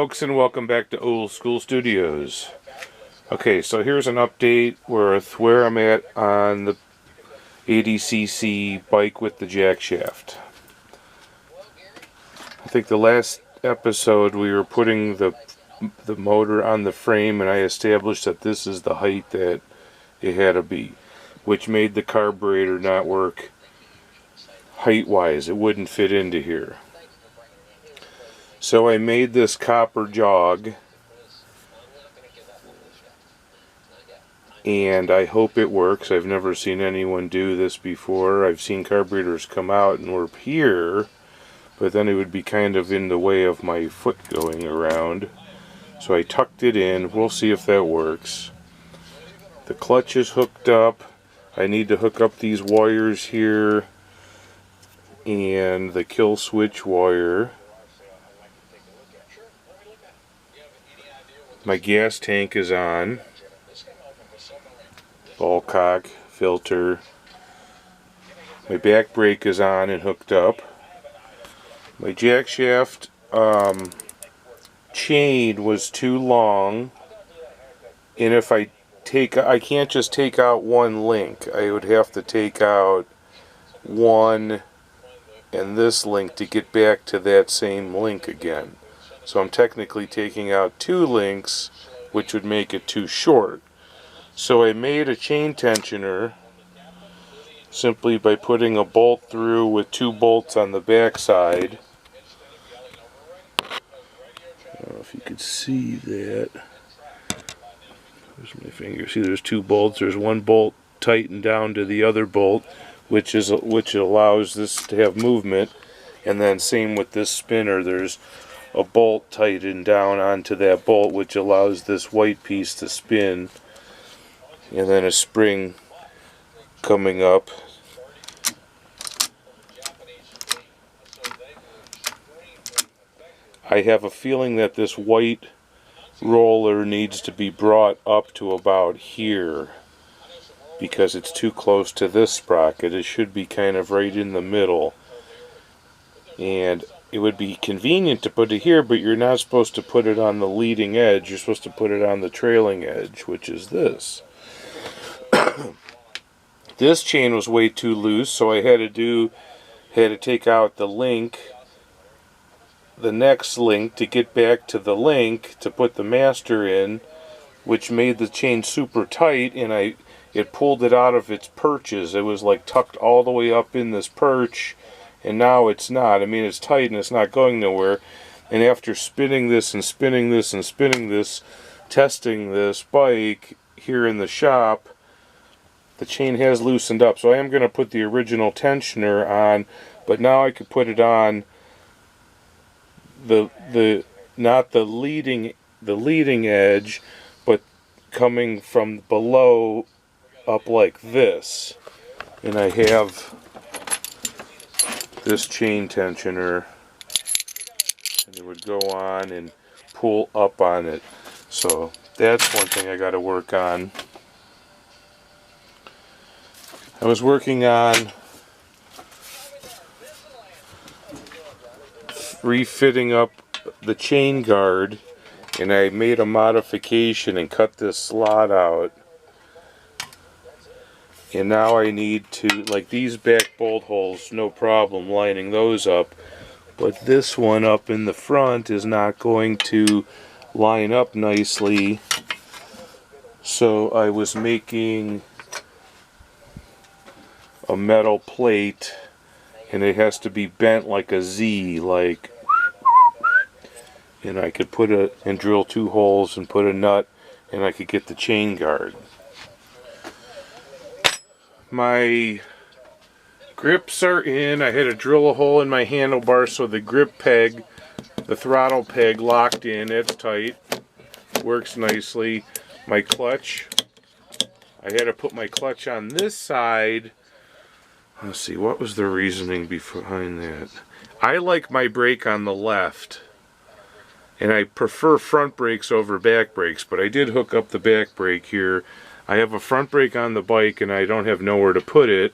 folks, and welcome back to Old School Studios. Okay, so here's an update with where I'm at on the 80cc bike with the Jackshaft. I think the last episode we were putting the motor on the frame, and I established that this is the height that it had to be, which made the carburetor not work height-wise. It wouldn't fit into here. So I made this copper jog, and I hope it works. I've never seen anyone do this before. I've seen carburetors come out and warp here, but then it would be kind of in the way of my foot going around. So I tucked it in. We'll see if that works. The clutch is hooked up. I need to hook up these wires here and the kill switch wire. My gas tank is on. Ball cock, filter. My back brake is on and hooked up. My Jackshaft chain was too long, and if I can't just take out one link. I would have to take out one and this link to get back to that same link again. So I'm technically taking out two links, which would make it too short. So I made a chain tensioner simply by putting a bolt through with two bolts on the back side. I don't know if you could see that. There's my finger. See, there's two bolts. There's one bolt tightened down to the other bolt, which allows this to have movement. And then same with this spinner. There's a bolt tightened down onto that bolt, which allows this white piece to spin, and then a spring coming up. I have a feeling that this white roller needs to be brought up to about here because it's too close to this sprocket. It should be kind of right in the middle, and it would be convenient to put it here, but you're not supposed to put it on the leading edge. You're supposed to put it on the trailing edge, which is this. This chain was way too loose, so I had to take out the link, the next link, to get back to the link to put the master in, which made the chain super tight, and it pulled it out of its perches. It was like tucked all the way up in this perch. And now it's not. I mean, it's tight and it's not going nowhere. And after spinning this and spinning this and spinning this, testing this bike here in the shop, the chain has loosened up. So I am going to put the original tensioner on, but now I could put it on not the leading edge, but coming from below up like this. And I have this chain tensioner, and it would go on and pull up on it. So that's one thing I got to work on. I was working on refitting up the chain guard, and I made a modification and cut this slot out. And now I need to, like these back bolt holes, no problem lining those up. But this one up in the front is not going to line up nicely. So I was making a metal plate, and it has to be bent like a Z, like, and I could and drill two holes and put a nut, and I could get the chain guard. My grips are in. I had to drill a hole in my handlebar so the grip peg, the throttle peg, locked in. It's tight. Works nicely. My clutch, I had to put my clutch on this side. Let's see, what was the reasoning behind that? I like my brake on the left, and I prefer front brakes over back brakes, but I did hook up the back brake here. I have a front brake on the bike, and I don't have nowhere to put it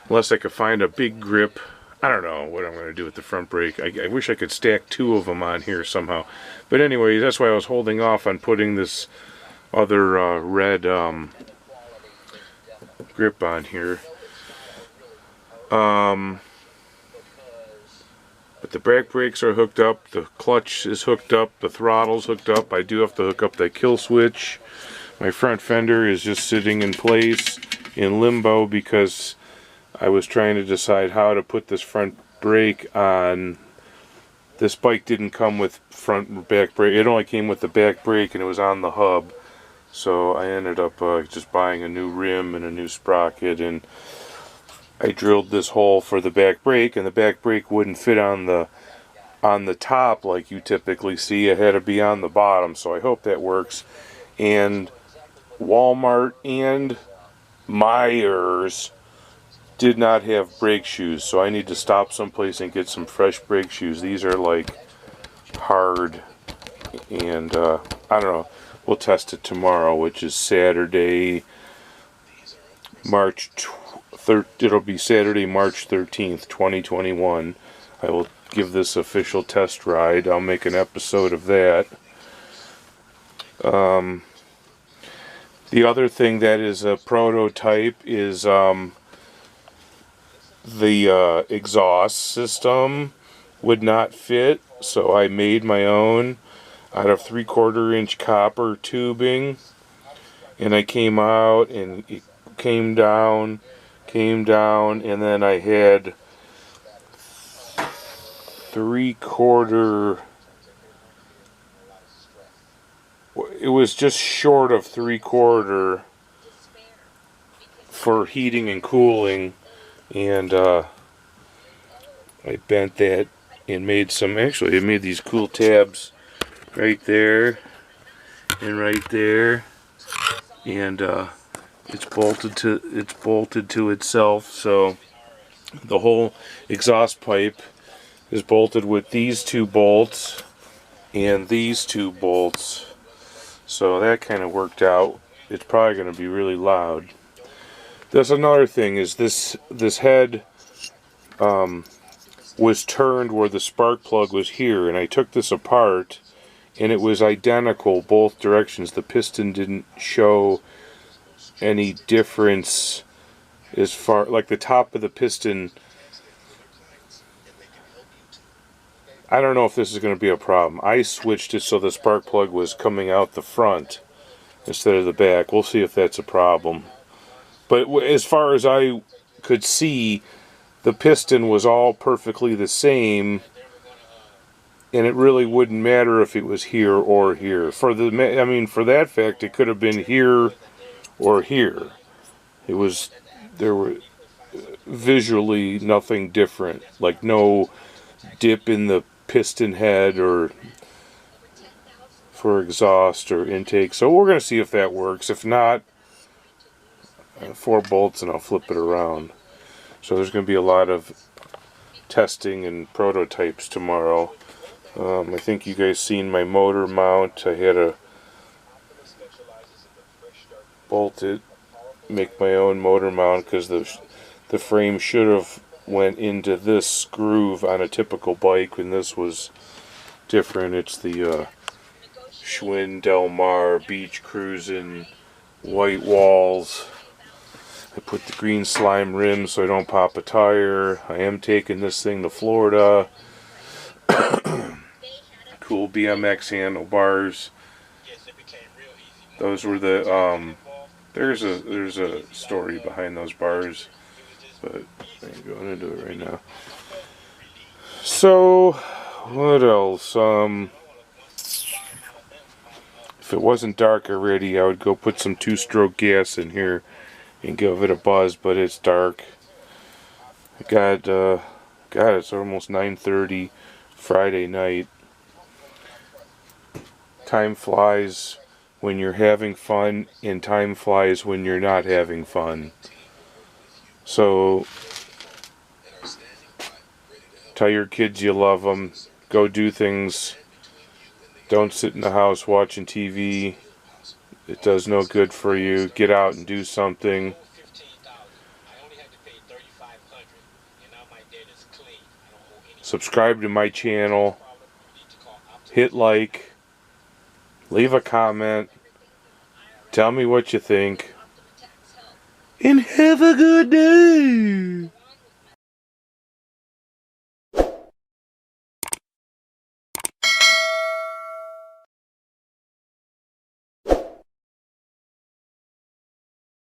unless I could find a big grip I don't know what I'm going to do with the front brake. I wish I could stack two of them on here somehow. But anyway, that's why I was holding off on putting this other red grip on here. But the back brakes are hooked up, the clutch is hooked up, the throttle's hooked up. I do have to hook up that kill switch. My front fender is just sitting in place in limbo because I was trying to decide how to put this front brake on. This bike didn't come with front and back brake. It only came with the back brake and it was on the hub. So I ended up just buying a new rim and a new sprocket, and I drilled this hole for the back brake, and the back brake wouldn't fit on the top like you typically see. It had to be on the bottom, so I hope that works. And Walmart and Myers did not have brake shoes, so I need to stop someplace and get some fresh brake shoes. These are like hard, and I don't know. We'll test it tomorrow, which is Saturday, it'll be Saturday, March 13th, 2021. I will give this official test ride. I'll make an episode of that. The other thing that is a prototype is the exhaust system would not fit, so I made my own out of 3/4 inch copper tubing, and I came out and it came down, and then I had 3/4, it was just short of 3/4 for heating and cooling, and I bent that and made some, actually I made these cool tabs right there and right there, and it's bolted to itself. So the whole exhaust pipe is bolted with these two bolts and these two bolts, so that kind of worked out. It's probably going to be really loud. There's another thing, is this head was turned where the spark plug was here, and I took this apart and it was identical both directions. The piston didn't show any difference as far, like the top of the piston. I don't know if this is going to be a problem. I switched it so the spark plug was coming out the front instead of the back. We'll see if that's a problem. But as far as I could see, the piston was all perfectly the same, and it really wouldn't matter if it was here or here. For that fact, it could have been here or here. There were visually nothing different, like no dip in the piston head or for exhaust or intake. So we're going to see if that works. If not, 4 bolts and I'll flip it around. So there's going to be a lot of testing and prototypes tomorrow. I think you guys seen my motor mount. I had to bolt it, make my own motor mount, because the frame should have went into this groove on a typical bike, and this was different. It's the Schwinn Delmar beach cruising white walls. I put the green slime rims so I don't pop a tire. I am taking this thing to Florida. Cool BMX handlebars. Those were the there's a story behind those bars, but I ain't going into it right now. So what else? If it wasn't dark already, I would go put some 2-stroke gas in here and give it a buzz, but it's dark. God, it's almost 9:30 Friday night. Time flies when you're having fun, and time flies when you're not having fun. So tell your kids you love them. Go do things. Don't sit in the house watching TV. It does no good for you. Get out and do something. subscribe to my channel, hit like, leave a comment, tell me what you think, and have a good day.